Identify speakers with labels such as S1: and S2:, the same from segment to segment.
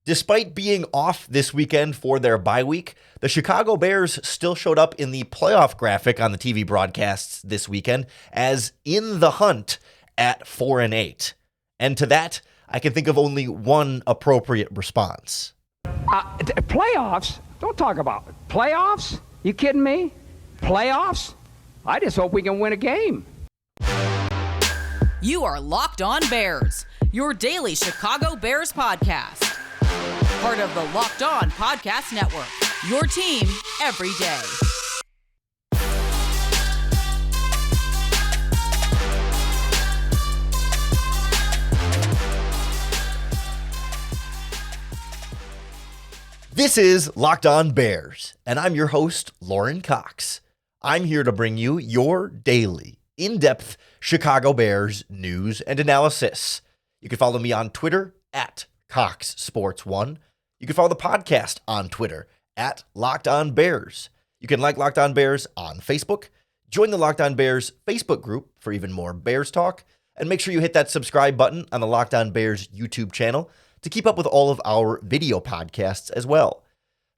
S1: Despite being off this weekend for their bye week, the Chicago Bears still showed up in the playoff graphic on the TV broadcasts this weekend as in the hunt at 4-8. And to that, I can think of only one appropriate response.
S2: Playoffs? Don't talk about it. Playoffs? You kidding me? Playoffs? I just hope we can win a game.
S3: You are Locked On Bears, your daily Chicago Bears podcast. Part of the Locked On Podcast Network, your team every day.
S1: This is Locked On Bears, and I'm your host, Lauren Cox. I'm here to bring you your daily, in-depth Chicago Bears news and analysis. You can follow me on Twitter at CoxSports1. You can follow the podcast on Twitter at Locked On Bears. You can like Locked On Bears on Facebook. Join the Locked On Bears Facebook group for even more Bears talk. And make sure you hit that subscribe button on the Locked On Bears YouTube channel to keep up with all of our video podcasts as well.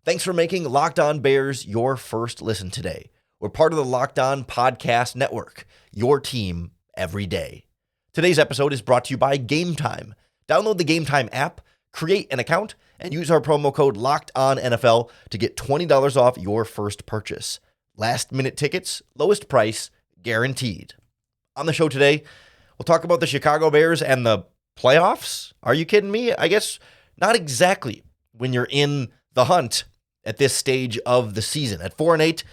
S1: Thanks for making Locked On Bears your first listen today. We're part of the Locked On Podcast Network, your team every day. Today's episode is brought to you by Gametime. Download the Gametime app, create an account, and use our promo code LOCKEDONNFL to get $20 off your first purchase. Last-minute tickets, lowest price, guaranteed. On the show today, we'll talk about the Chicago Bears and the playoffs. Are you kidding me? I guess not exactly when you're in the hunt at this stage of the season. At 4-8,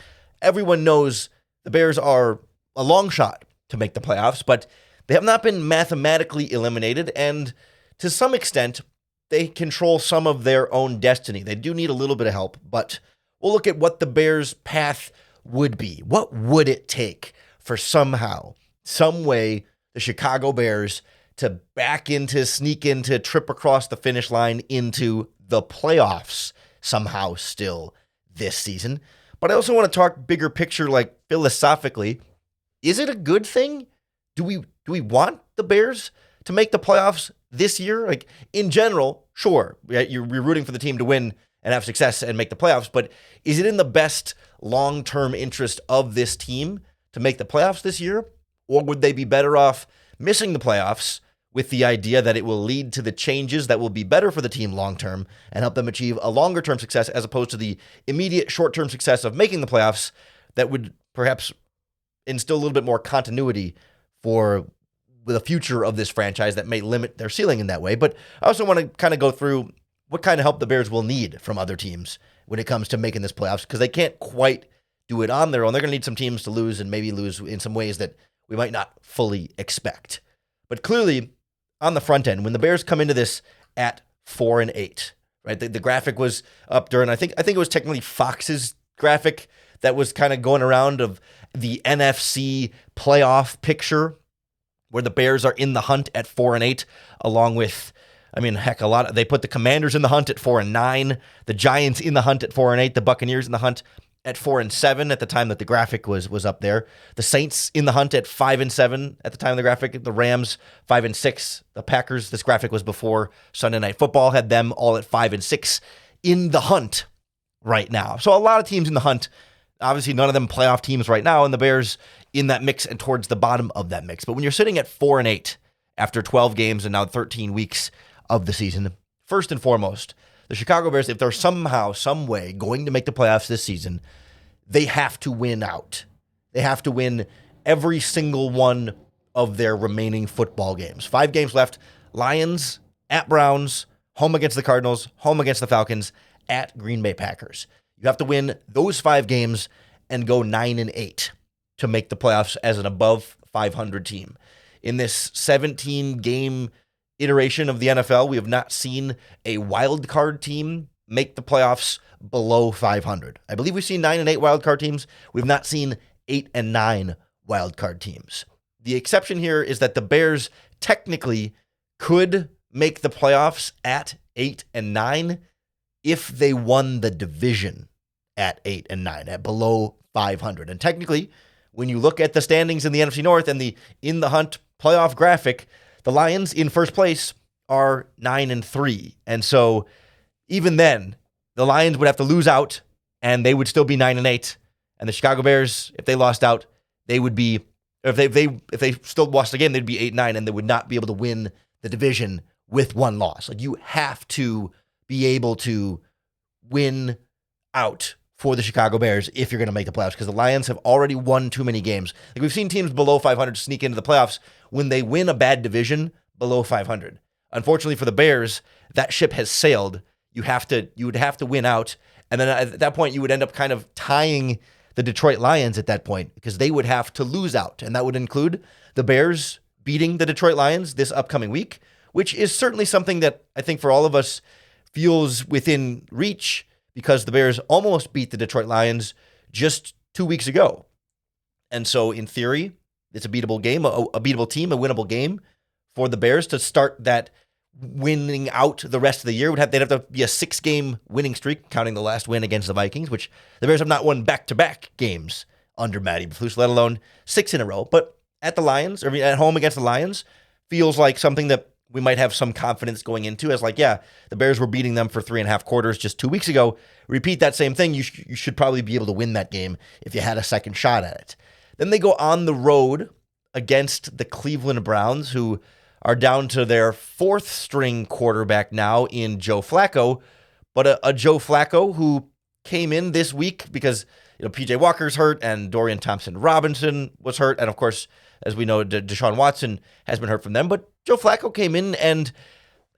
S1: everyone knows the Bears are a long shot to make the playoffs, but they have not been mathematically eliminated, and to some extent, they control some of their own destiny. They do need a little bit of help, but we'll look at what the Bears' path would be. What would it take for somehow, some way, the Chicago Bears to sneak into, trip across the finish line into the playoffs somehow still this season? But I also want to talk bigger picture, like philosophically. Is it a good thing? Do we want the Bears to make the playoffs this year? Like, in general, sure, you're rooting for the team to win and have success and make the playoffs, but is it in the best long-term interest of this team to make the playoffs this year? Or would they be better off missing the playoffs with the idea that it will lead to the changes that will be better for the team long-term and help them achieve a longer-term success as opposed to the immediate short-term success of making the playoffs that would perhaps instill a little bit more continuity for the future of this franchise that may limit their ceiling in that way? But I also want to kind of go through what kind of help the Bears will need from other teams when it comes to making this playoffs, because they can't quite do it on their own. They're going to need some teams to lose, and maybe lose in some ways that we might not fully expect. But clearly, on the front end, when the Bears come into this at 4-8, right? The graphic was up during, I think it was technically Fox's graphic that was kind of going around of the NFC playoff picture, where the Bears are in the hunt at 4-8, along with, they put the Commanders in the hunt at 4-9, the Giants in the hunt at 4-8, the Buccaneers in the hunt at 4-7 at the time that the graphic was up there, the Saints in the hunt at 5-7 at the time of the graphic, the Rams 5-6, the Packers, this graphic was before Sunday Night Football, had them all at 5-6 in the hunt right now. So a lot of teams in the hunt, obviously none of them playoff teams right now, and the Bears in that mix and towards the bottom of that mix. But when you're sitting at 4-8 after 12 games and now 13 weeks of the season, first and foremost, the Chicago Bears, if they're somehow, some way going to make the playoffs this season, they have to win out. They have to win every single one of their remaining football games. 5 games left: Lions, at Browns, home against the Cardinals, home against the Falcons, at Green Bay Packers. You have to win those 5 games and go 9-8 to make the playoffs as an above 500 team. In this 17-game iteration of the NFL, we have not seen a wild card team make the playoffs below 500. I believe we've seen 9-8 wild card teams. We've not seen 8-9 wild card teams. The exception here is that the Bears technically could make the playoffs at 8-9 if they won the division at 8-9, at below 500. And technically, when you look at the standings in the NFC North and the in the hunt playoff graphic, the Lions in first place are 9-3. And so even then, the Lions would have to lose out, and they would still be 9-8. And the Chicago Bears, if they lost out, they would be, or if they still lost again, they'd be 8-9, and they would not be able to win the division with one loss. Like, you have to be able to win out for the Chicago Bears if you're going to make the playoffs, because the Lions have already won too many games. Like, we've seen teams below 500 sneak into the playoffs when they win a bad division below 500. Unfortunately for the Bears, that ship has sailed. You would have to win out, and then at that point, you would end up kind of tying the Detroit Lions at that point, because they would have to lose out, and that would include the Bears beating the Detroit Lions this upcoming week, which is certainly something that I think for all of us feels within reach, because the Bears almost beat the Detroit Lions just 2 weeks ago. And so in theory, it's a beatable game, a beatable team, a winnable game for the Bears to start that winning out the rest of the year. They'd have to be a 6-game winning streak, counting the last win against the Vikings, which the Bears have not won back-to-back games under Matty Eberflus, let alone 6 in a row. But at home against the Lions, feels like something that we might have some confidence going into, as like, yeah, the Bears were beating them for 3.5 quarters just 2 weeks ago. Repeat that same thing. You should probably be able to win that game if you had a second shot at it. Then they go on the road against the Cleveland Browns, who are down to their 4th-string quarterback now in Joe Flacco, but a Joe Flacco who came in this week because P.J. Walker's hurt and Dorian Thompson-Robinson was hurt, and of course, as we know, Deshaun Watson has been hurt from them, but Joe Flacco came in and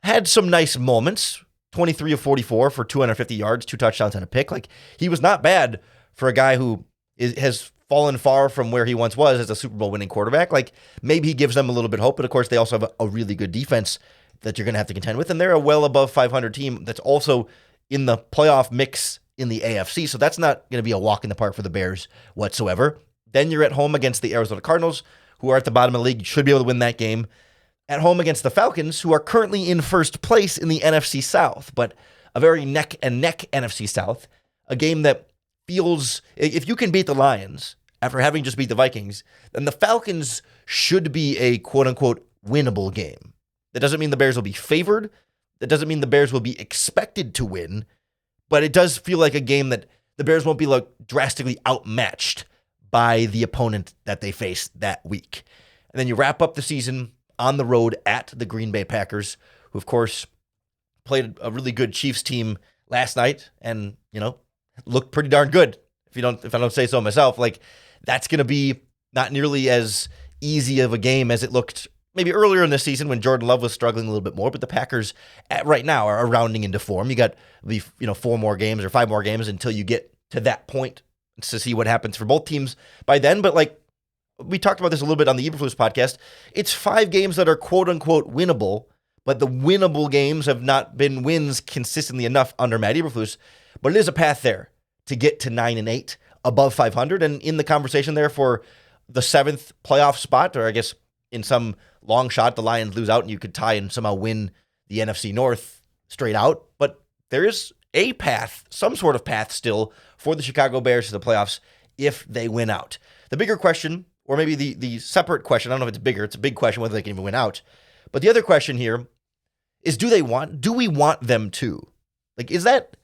S1: had some nice moments, 23 of 44 for 250 yards, 2 touchdowns and a pick. Like, he was not bad for a guy who has fallen far from where he once was as a Super Bowl winning quarterback. Like, maybe he gives them a little bit of hope, but of course they also have a really good defense that you're going to have to contend with, and they're a well above 500 team that's also in the playoff mix in the AFC, so that's not going to be a walk in the park for the Bears whatsoever. Then you're at home against the Arizona Cardinals, who are at the bottom of the league. You should be able to win that game. At home against the Falcons, who are currently in first place in the NFC South, but a very neck-and-neck NFC South, a game that feels, if you can beat the Lions after having just beat the Vikings, then the Falcons should be a quote-unquote winnable game. That doesn't mean the Bears will be favored. That doesn't mean the Bears will be expected to win, but it does feel like a game that the Bears won't be like drastically outmatched by the opponent that they face that week. And then you wrap up the season on the road at the Green Bay Packers, who of course played a really good Chiefs team last night and, looked pretty darn good. If I don't say so myself, like, that's going to be not nearly as easy of a game as it looked maybe earlier in the season when Jordan Love was struggling a little bit more, but the Packers right now are rounding into form. You got the 4 more games or 5 more games until you get to that point to see what happens for both teams by then. But like, we talked about this a little bit on the Eberflus podcast. It's 5 games that are quote unquote winnable, but the winnable games have not been wins consistently enough under Matt Eberflus. But it is a path there to get to 9-8 above 500 and in the conversation there for the 7th playoff spot, or I guess in some long shot, the Lions lose out and you could tie and somehow win the NFC North straight out. But there is a path, some sort of path still for the Chicago Bears to the playoffs if they win out. The bigger question, or maybe the separate question, I don't know if it's bigger, it's a big question whether they can even win out. But the other question here is, do we want them to? Like, is that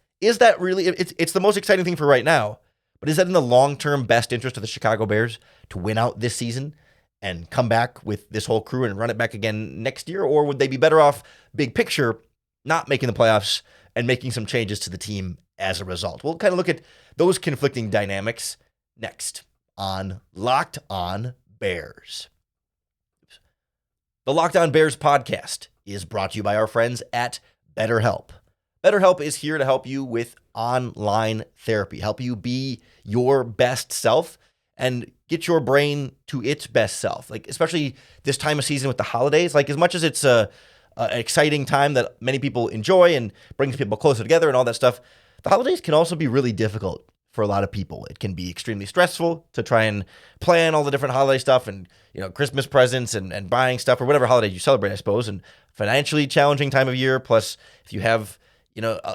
S1: really, it's the most exciting thing for right now, but is that in the long-term best interest of the Chicago Bears to win out this season and come back with this whole crew and run it back again next year? Or would they be better off, big picture, not making the playoffs and making some changes to the team as a result? We'll kind of look at those conflicting dynamics next on Locked On Bears. The Locked On Bears podcast is brought to you by our friends at BetterHelp. BetterHelp is here to help you with online therapy, help you be your best self and get your brain to its best self. Like, especially this time of season with the holidays, like, as much as it's an exciting time that many people enjoy and brings people closer together and all that stuff, the holidays can also be really difficult for a lot of people. It can be extremely stressful to try and plan all the different holiday stuff and, Christmas presents and buying stuff or whatever holiday you celebrate, I suppose, and financially challenging time of year. Plus, if you have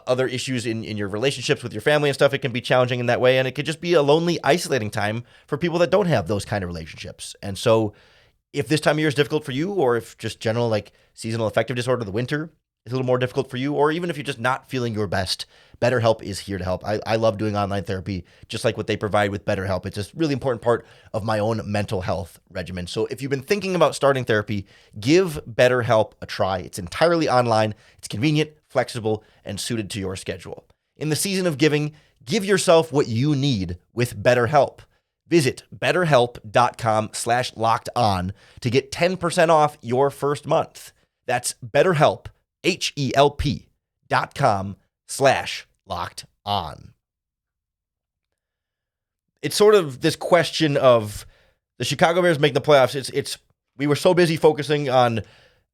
S1: other issues in your relationships with your family and stuff, it can be challenging in that way. And it could just be a lonely, isolating time for people that don't have those kind of relationships. And so if this time of year is difficult for you, or if just general like seasonal affective disorder, the winter is a little more difficult for you, or even if you're just not feeling your best, BetterHelp is here to help. I love doing online therapy, just like what they provide with BetterHelp. It's a really important part of my own mental health regimen. So if you've been thinking about starting therapy, give BetterHelp a try. It's entirely online. It's convenient, flexible, and suited to your schedule. In the season of giving, give yourself what you need with BetterHelp. Visit betterhelp.com/lockedon to get 10% off your first month. That's BetterHelp, HELP.com/lockedon. It's sort of this question of the Chicago Bears make the playoffs. We were so busy focusing on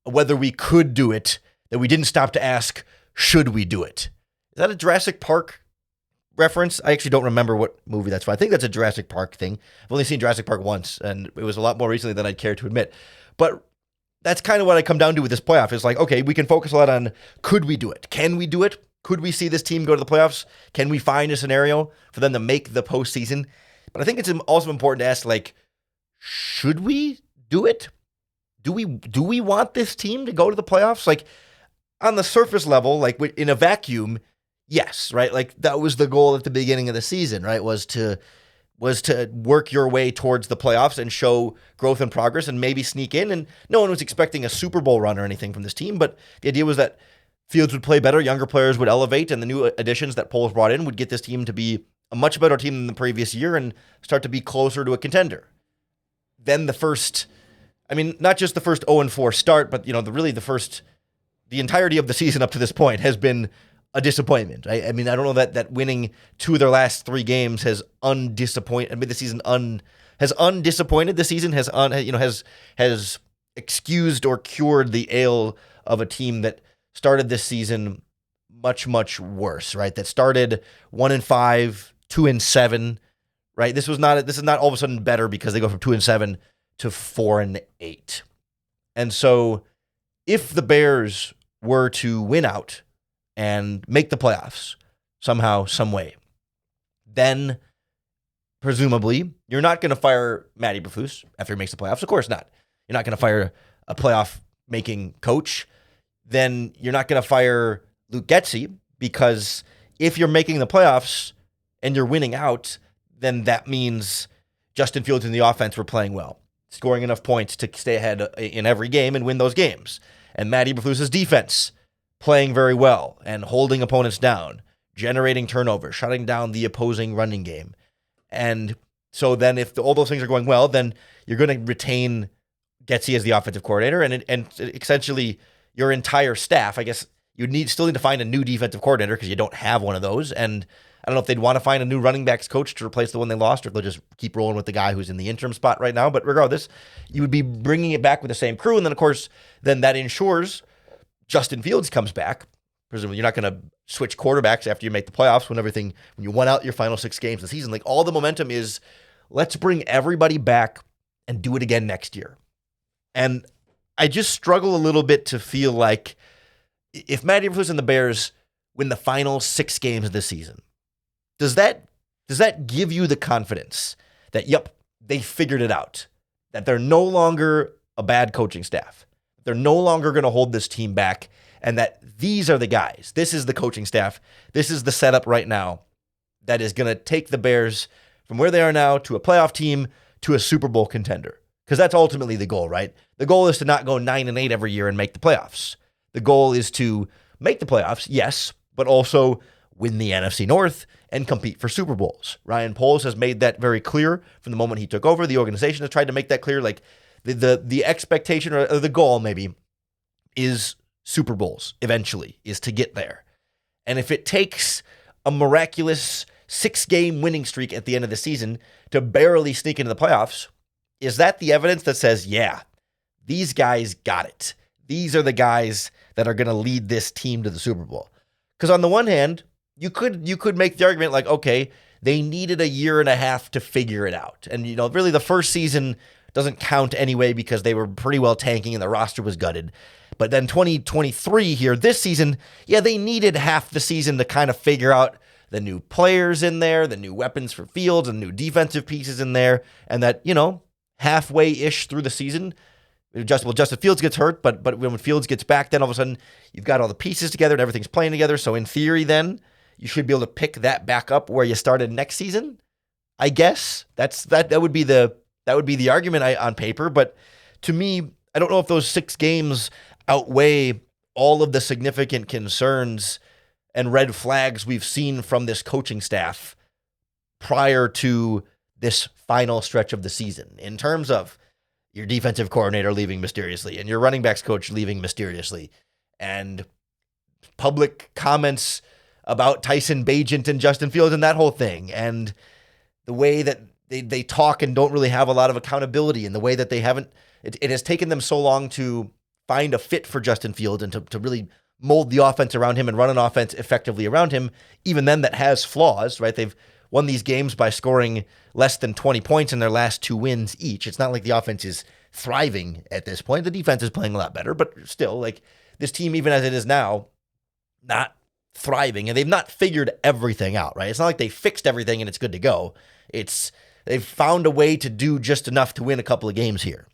S1: whether we could do it that we didn't stop to ask, should we do it? Is that a Jurassic Park reference? I actually don't remember what movie that's from. I think that's a Jurassic Park thing. I've only seen Jurassic Park once, and it was a lot more recently than I'd care to admit. But that's kind of what I come down to with this playoff. Is like, okay, we can focus a lot on, could we do it? Can we do it? Could we see this team go to the playoffs? Can we find a scenario for them to make the postseason? But I think it's also important to ask, like, should we do it? Do we want this team to go to the playoffs? Like, on the surface level, like in a vacuum, yes, right? Like that was the goal at the beginning of the season, right? Was to work your way towards the playoffs and show growth and progress and maybe sneak in. And no one was expecting a Super Bowl run or anything from this team, but the idea was that Fields would play better, younger players would elevate, and the new additions that Poles brought in would get this team to be a much better team than the previous year and start to be closer to a contender. Then not just the first 0-4 start, but the entirety of the season up to this point has been a disappointment. I don't know that winning 2 of their last 3 games has undisappointed. The season has undisappointed. The season has excused or cured the ail of a team that started this season much, much worse. Right, that started 1-5, 2-7. Right, this is not all of a sudden better because they go from 2-7 to 4-8. And so, if the Bears were to win out and make the playoffs somehow, some way, then presumably you're not going to fire Matty Eberflus after he makes the playoffs. Of course not. You're not going to fire a playoff-making coach. Then you're not going to fire Luke Getsy, because if you're making the playoffs and you're winning out, then that means Justin Fields and the offense were playing well, scoring enough points to stay ahead in every game and win those games. And Matty Eberflus's defense playing very well and holding opponents down, generating turnovers, shutting down the opposing running game. And so then if all those things are going well, then you're going to retain Getsy as the offensive coordinator, and essentially your entire staff. I guess you still need to find a new defensive coordinator because you don't have one of those. And I don't know if they'd want to find a new running backs coach to replace the one they lost, or if they'll just keep rolling with the guy who's in the interim spot right now. But regardless, you would be bringing it back with the same crew. And then, of course, that ensures Justin Fields comes back. Presumably, you're not going to switch quarterbacks after you make the playoffs when you won out your final 6 games of the season. Like, all the momentum is, let's bring everybody back and do it again next year. And I just struggle a little bit to feel like if Matty Eberflus and the Bears win the final 6 games of the season, does that give you the confidence that, yep, they figured it out, that they're no longer a bad coaching staff, they're no longer going to hold this team back, and that these are the guys, this is the coaching staff, this is the setup right now that is going to take the Bears from where they are now to a playoff team to a Super Bowl contender? Because that's ultimately the goal, right? The goal is to not go 9-8 every year and make the playoffs. The goal is to make the playoffs, yes, but also win the NFC North and compete for Super Bowls. Ryan Poles has made that very clear from the moment he took over. The organization has tried to make that clear. Like the expectation or the goal maybe is Super Bowls eventually, is to get there. And if it takes a miraculous 6-game winning streak at the end of the season to barely sneak into the playoffs, is that the evidence that says, yeah, these guys got it? These are the guys that are going to lead this team to the Super Bowl. Because on the one hand, you could make the argument like, okay, they needed a year and a half to figure it out. And, really the first season doesn't count anyway because they were pretty well tanking and the roster was gutted. But then 2023 here, this season, yeah, they needed half the season to kind of figure out the new players in there, the new weapons for Fields and new defensive pieces in there. And that, halfway-ish through the season, Justin Fields gets hurt, but when Fields gets back, then all of a sudden you've got all the pieces together and everything's playing together. So in theory, then you should be able to pick that back up where you started next season. I guess that would be the argument on paper. But to me, I don't know if those 6 games outweigh all of the significant concerns and red flags we've seen from this coaching staff prior to this final stretch of the season, in terms of your defensive coordinator leaving mysteriously and your running backs coach leaving mysteriously, and public comments about Tyson Bagent and Justin Fields and that whole thing, and the way that they talk and don't really have a lot of accountability, and the way that they haven't, it has taken them so long to find a fit for Justin Fields and to really mold the offense around him and run an offense effectively around him. Even then, that has flaws, right? They've won these games by scoring less than 20 points in their last 2 wins each. It's not like the offense is thriving at this point. The defense is playing a lot better, but still, like, this team, even as it is now, not thriving, and they've not figured everything out, right? It's not like they fixed everything and it's good to go. They've found a way to do just enough to win a couple of games here.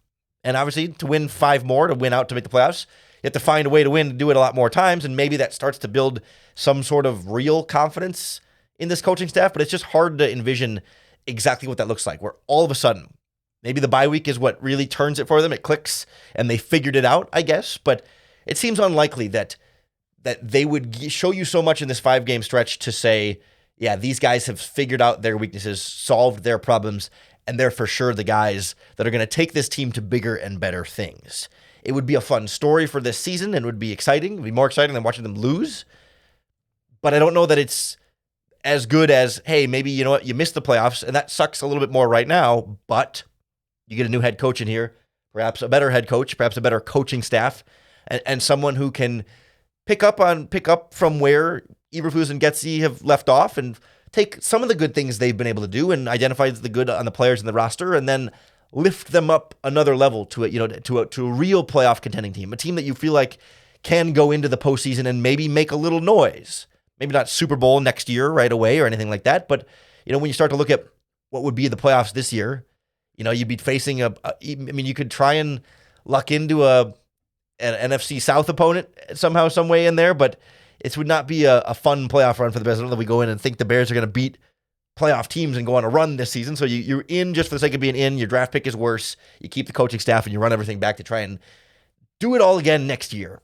S1: And obviously, to win 5 more, to win out to make the playoffs, you have to find a way to win, to do it a lot more times, and maybe that starts to build some sort of real confidence in this coaching staff, but it's just hard to envision exactly what that looks like, where all of a sudden, maybe the bye week is what really turns it for them. It clicks, and they figured it out, I guess, but it seems unlikely that they would show you so much in this 5-game stretch to say, yeah, these guys have figured out their weaknesses, solved their problems, and they're for sure the guys that are going to take this team to bigger and better things. It would be a fun story for this season and would be exciting. It would be more exciting than watching them lose. But I don't know that it's as good as, hey, maybe, you know what, you missed the playoffs, and that sucks a little bit more right now, but you get a new head coach in here, perhaps a better head coach, perhaps a better coaching staff, and someone who can pick up from where Eberflus and Getsy have left off and take some of the good things they've been able to do and identify the good on the players in the roster, and then lift them up another level to a real playoff contending team, a team that you feel like can go into the postseason and maybe make a little noise. Maybe not Super Bowl next year right away or anything like that, but when you start to look at what would be the playoffs this year, you'd be facing you could try and luck into an NFC South opponent somehow, some way in there, but it would not be a fun playoff run for the Bears. I don't know that we go in and think the Bears are going to beat playoff teams and go on a run this season. So you're in just for the sake of being in. Your draft pick is worse. You keep the coaching staff and you run everything back to try and do it all again next year.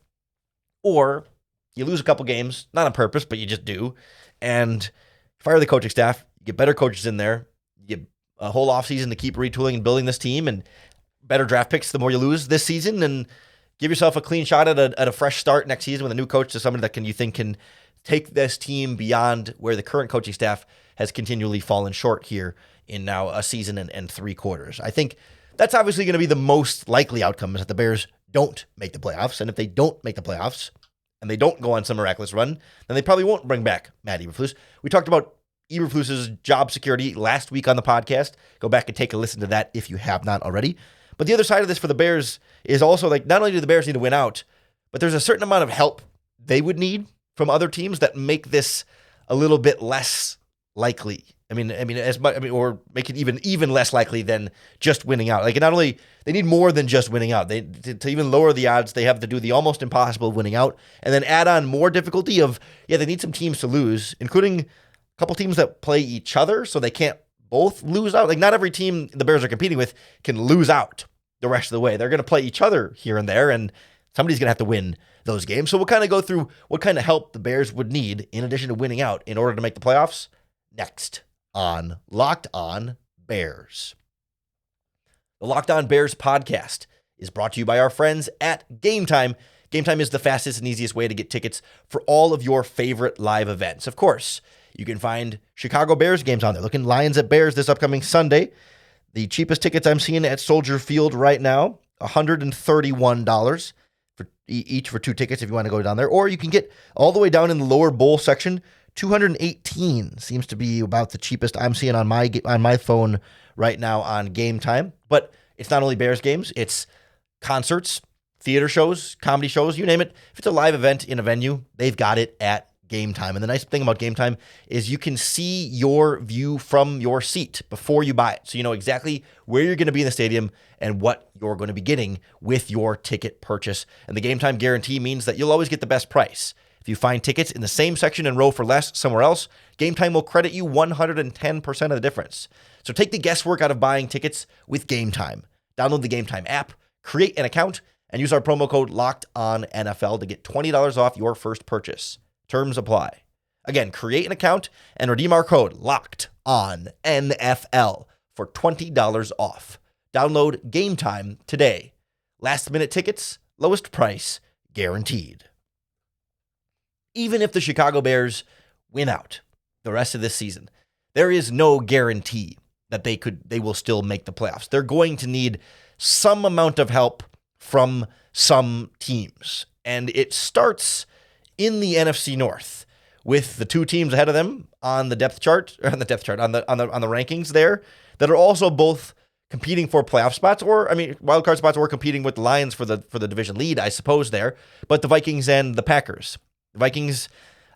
S1: Or you lose a couple games, not on purpose, but you just do, and fire the coaching staff, you get better coaches in there, you get a whole offseason to keep retooling and building this team, and better draft picks the more you lose this season, and give yourself a clean shot at a fresh start next season with a new coach, to somebody that you think can take this team beyond where the current coaching staff has continually fallen short here in now a season and 3 quarters. I think that's obviously going to be the most likely outcome, is that the Bears don't make the playoffs, and if they don't make the playoffs, and they don't go on some miraculous run, then they probably won't bring back Matt Eberflus. We talked about Eberflus's job security last week on the podcast. Go back and take a listen to that if you have not already. But the other side of this for the Bears is also, like, not only do the Bears need to win out, but there's a certain amount of help they would need from other teams that make this a little bit less likely. Or make it even less likely than just winning out. Like, not only they need more than just winning out. To even lower the odds, they have to do the almost impossible of winning out, and then add on more difficulty of, they need some teams to lose, including a couple teams that play each other, so they can't both lose out. Like, not every team the Bears are competing with can lose out the rest of the way. They're going to play each other here and there, and somebody's going to have to win those games. So we'll kind of go through what kind of help the Bears would need in addition to winning out in order to make the playoffs next on Locked On Bears. The Locked On Bears podcast is brought to you by our friends at Gametime. Gametime is the fastest and easiest way to get tickets for all of your favorite live events. Of course, you can find Chicago Bears games on there. Looking Lions at Bears this upcoming Sunday. The cheapest tickets I'm seeing at Soldier Field right now, $131 for each for 2 tickets if you want to go down there. Or you can get all the way down in the lower bowl section. $218 seems to be about the cheapest I'm seeing on my phone right now on Gametime. But it's not only Bears games, it's concerts, theater shows, comedy shows, you name it. If it's a live event in a venue, they've got it at Gametime. And the nice thing about Gametime is you can see your view from your seat before you buy it. So you know exactly where you're going to be in the stadium and what you're going to be getting with your ticket purchase. And the Gametime guarantee means that you'll always get the best price. If you find tickets in the same section and row for less somewhere else, Gametime will credit you 110% of the difference. So take the guesswork out of buying tickets with Gametime. Download the Gametime app, create an account, and use our promo code LOCKEDONNFL to get $20 off your first purchase. Terms apply. Again, create an account and redeem our code LOCKEDONNFL for $20 off. Download Gametime today. Last-minute tickets, lowest price, guaranteed. Even if the Chicago Bears win out the rest of this season, there is no guarantee that they will still make the playoffs. They're going to need some amount of help from some teams. And it starts in the NFC North with the two teams ahead of them on the on the rankings there that are also both competing for playoff spots, wildcard spots, or competing with the Lions for the division lead, I suppose there. But the Vikings and the Packers. The Vikings,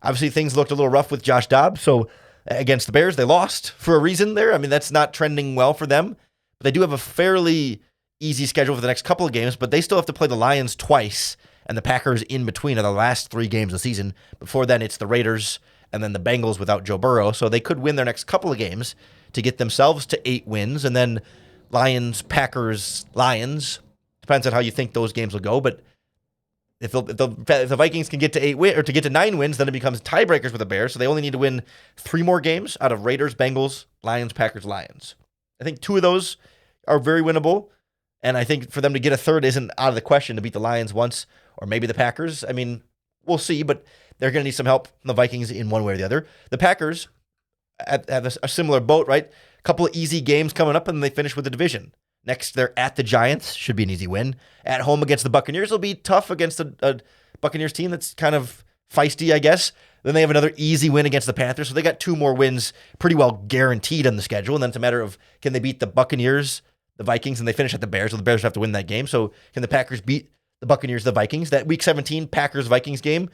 S1: obviously things looked a little rough with Josh Dobbs, so against the Bears, they lost for a reason there. I mean, that's not trending well for them. But they do have a fairly easy schedule for the next couple of games, but they still have to play the Lions twice and the Packers in between are the last 3 games of the season. Before then, it's the Raiders and then the Bengals without Joe Burrow. So they could win their next couple of games to get themselves to 8 wins. And then Lions, Packers, Lions. Depends on how you think those games will go. But if the Vikings can get to 9 wins, then it becomes tiebreakers with the Bears. So they only need to win 3 more games out of Raiders, Bengals, Lions, Packers, Lions. I think 2 of those are very winnable. And I think for them to get a third isn't out of the question to beat the Lions once, or maybe the Packers. I mean, we'll see, but they're going to need some help from the Vikings in one way or the other. The Packers have a similar boat, right? A couple of easy games coming up, and they finish with the division. Next, they're at the Giants. Should be an easy win. At home against the Buccaneers. It'll be tough against a Buccaneers team that's kind of feisty, I guess. Then they have another easy win against the Panthers. So they got 2 more wins pretty well guaranteed on the schedule. And then it's a matter of, can they beat the Buccaneers, the Vikings, and they finish at the Bears. So the Bears have to win that game. So can the Packers beat the Buccaneers, the Vikings? That Week 17 Packers-Vikings game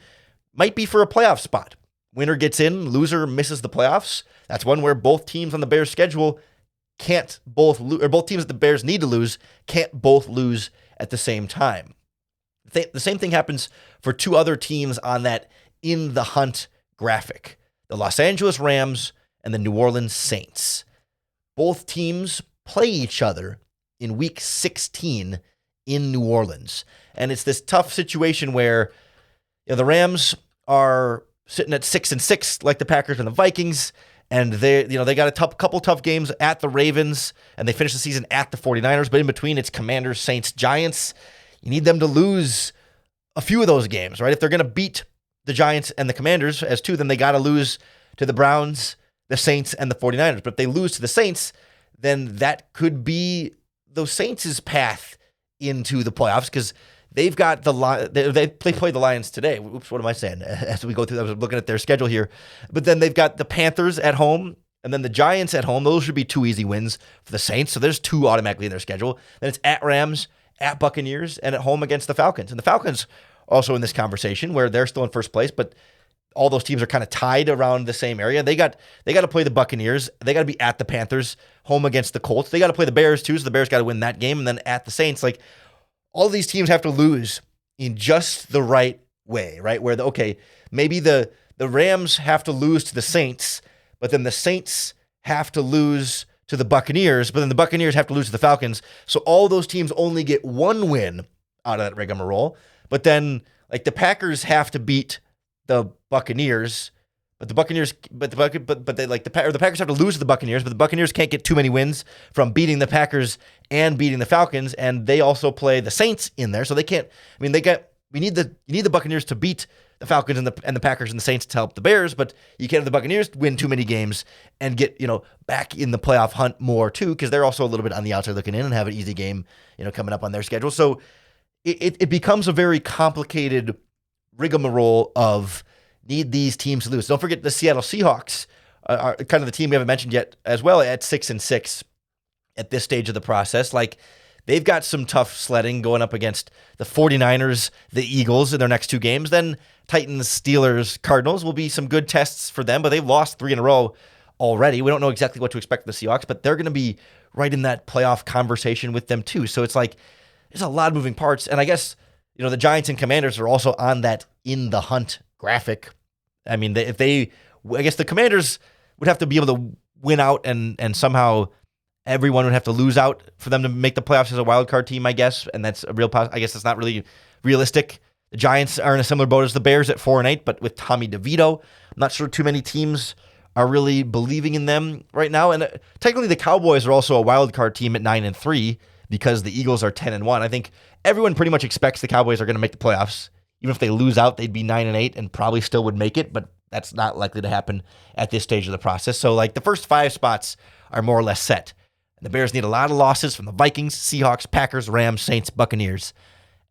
S1: might be for a playoff spot. Winner gets in, loser misses the playoffs. That's one where both teams on the Bears' schedule can't both lose, or both teams that the Bears need to lose can't both lose at the same time. The same thing happens for 2 other teams on that in the hunt graphic. The Los Angeles Rams and the New Orleans Saints. Both teams play each other in Week 16 in New Orleans. And it's this tough situation where the Rams are sitting at 6-6 like the Packers and the Vikings, and they got a couple tough games at the Ravens, and they finish the season at the 49ers, but in between it's Commanders, Saints, Giants. You need them to lose a few of those games, right? If they're going to beat the Giants and the Commanders as 2, then they got to lose to the Browns, the Saints, and the 49ers. But if they lose to the Saints, then that could be the Saints' path into the playoffs, because they've got they play the Lions today. Oops, what am I saying? As we go through, I was looking at their schedule here. But then they've got the Panthers at home, and then the Giants at home. Those should be 2 easy wins for the Saints. So there's 2 automatically in their schedule. Then it's at Rams, at Buccaneers, and at home against the Falcons. And the Falcons also in this conversation where they're still in first place, but all those teams are kind of tied around the same area. They got to play the Buccaneers. They got to be at the Panthers, home against the Colts. They got to play the Bears too, so the Bears got to win that game, and then at the Saints. Like, all these teams have to lose in just the right way, right? Where maybe the Rams have to lose to the Saints, but then the Saints have to lose to the Buccaneers, but then the Buccaneers have to lose to the Falcons. So all those teams only get 1 win out of that rigmarole. But then, like, the Packers have to beat the Buccaneers, but the Packers have to lose to the Buccaneers, but the Buccaneers can't get too many wins from beating the Packers and beating the Falcons, and they also play the Saints in there, so they can't. I mean, you need the Buccaneers to beat the Falcons and the Packers and the Saints to help the Bears, but you can't have the Buccaneers win too many games and get back in the playoff hunt more too, because they're also a little bit on the outside looking in and have an easy game coming up on their schedule. So it becomes a very complicated rigmarole of need these teams to lose. Don't forget the Seattle Seahawks are kind of the team we haven't mentioned yet as well at 6-6 at this stage of the process. Like, they've got some tough sledding going up against the 49ers, the Eagles in their next 2 games. Then Titans, Steelers, Cardinals will be some good tests for them, but they've lost 3 in a row already. We don't know exactly what to expect from the Seahawks, but they're going to be right in that playoff conversation with them too. So it's like there's a lot of moving parts. And I guess, the Giants and Commanders are also on that in the hunt graphic. I mean, I guess the Commanders would have to be able to win out and somehow everyone would have to lose out for them to make the playoffs as a wild card team, I guess. And that's a real I guess that's not really realistic. The Giants are in a similar boat as the Bears at 4-8, but with Tommy DeVito, I'm not sure too many teams are really believing in them right now. And technically the Cowboys are also a wild card team at 9-3 because the Eagles are 10-1. I think everyone pretty much expects the Cowboys are going to make the playoffs. Even if they lose out, they'd be 9-8 and probably still would make it, but that's not likely to happen at this stage of the process. So like the first 5 spots are more or less set. And the Bears need a lot of losses from the Vikings, Seahawks, Packers, Rams, Saints, Buccaneers.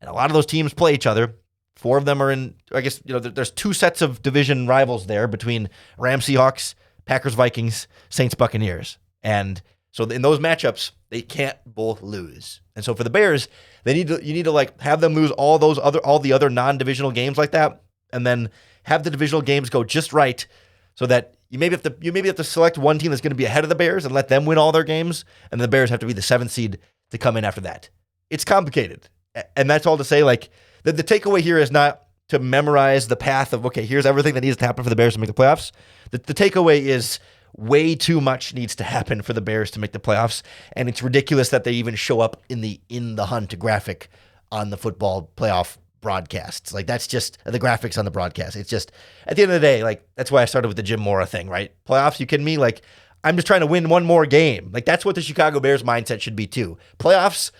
S1: And a lot of those teams play each other. 4 of them are in, I guess, there's 2 sets of division rivals there between Rams, Seahawks, Packers, Vikings, Saints, Buccaneers. And so in those matchups, they can't both lose. And so for the Bears, you need to like have them lose all the other non-divisional games like that, and then have the divisional games go just right so that you maybe have to select one team that's going to be ahead of the Bears and let them win all their games, and the Bears have to be the 7th seed to come in after that. It's complicated. And that's all to say, like, the takeaway here is not to memorize the path of, okay, here's everything that needs to happen for the Bears to make the playoffs. The takeaway is way too much needs to happen for the Bears to make the playoffs, and it's ridiculous that they even show up in the hunt graphic on the football playoff broadcasts. Like, that's just the graphics on the broadcast. It's just, at the end of the day, like, that's why I started with the Jim Mora thing, right? Playoffs, you kidding me? Like, I'm just trying to win one more game. Like, that's what the Chicago Bears mindset should be too. Playoffs,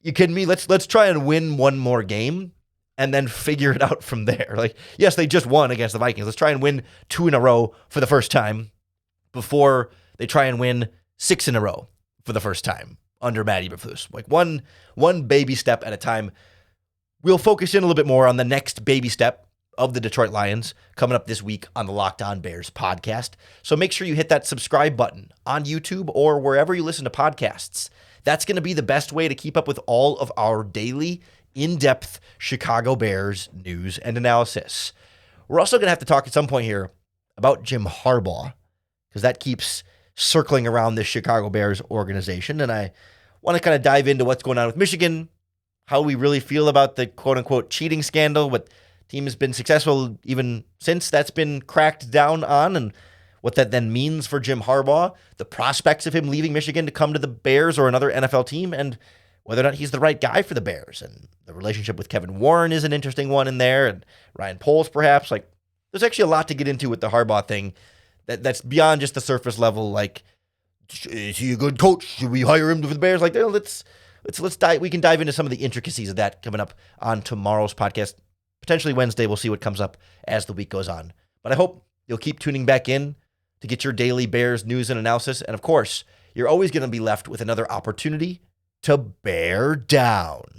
S1: you kidding me? Let's try and win one more game and then figure it out from there. Like, yes, they just won against the Vikings. Let's try and win 2 in a row for the first time before they try and win 6 in a row for the first time under Matt Eberflus. Like, one baby step at a time. We'll focus in a little bit more on the next baby step of the Detroit Lions coming up this week on the Locked On Bears podcast. So make sure you hit that subscribe button on YouTube or wherever you listen to podcasts. That's going to be the best way to keep up with all of our daily, in-depth Chicago Bears news and analysis. We're also going to have to talk at some point here about Jim Harbaugh, because that keeps circling around this Chicago Bears organization. And I want to kind of dive into what's going on with Michigan, how we really feel about the quote-unquote cheating scandal, what team has been successful even since that's been cracked down on, and what that then means for Jim Harbaugh, the prospects of him leaving Michigan to come to the Bears or another NFL team, and whether or not he's the right guy for the Bears. And the relationship with Kevin Warren is an interesting one in there, and Ryan Poles perhaps. Like, there's actually a lot to get into with the Harbaugh thing that's beyond just the surface level. Like, is he a good coach? Should we hire him for the Bears? Like, let's dive. We can dive into some of the intricacies of that coming up on tomorrow's podcast. Potentially Wednesday. We'll see what comes up as the week goes on. But I hope you'll keep tuning back in to get your daily Bears news and analysis. And of course, you're always going to be left with another opportunity to bear down.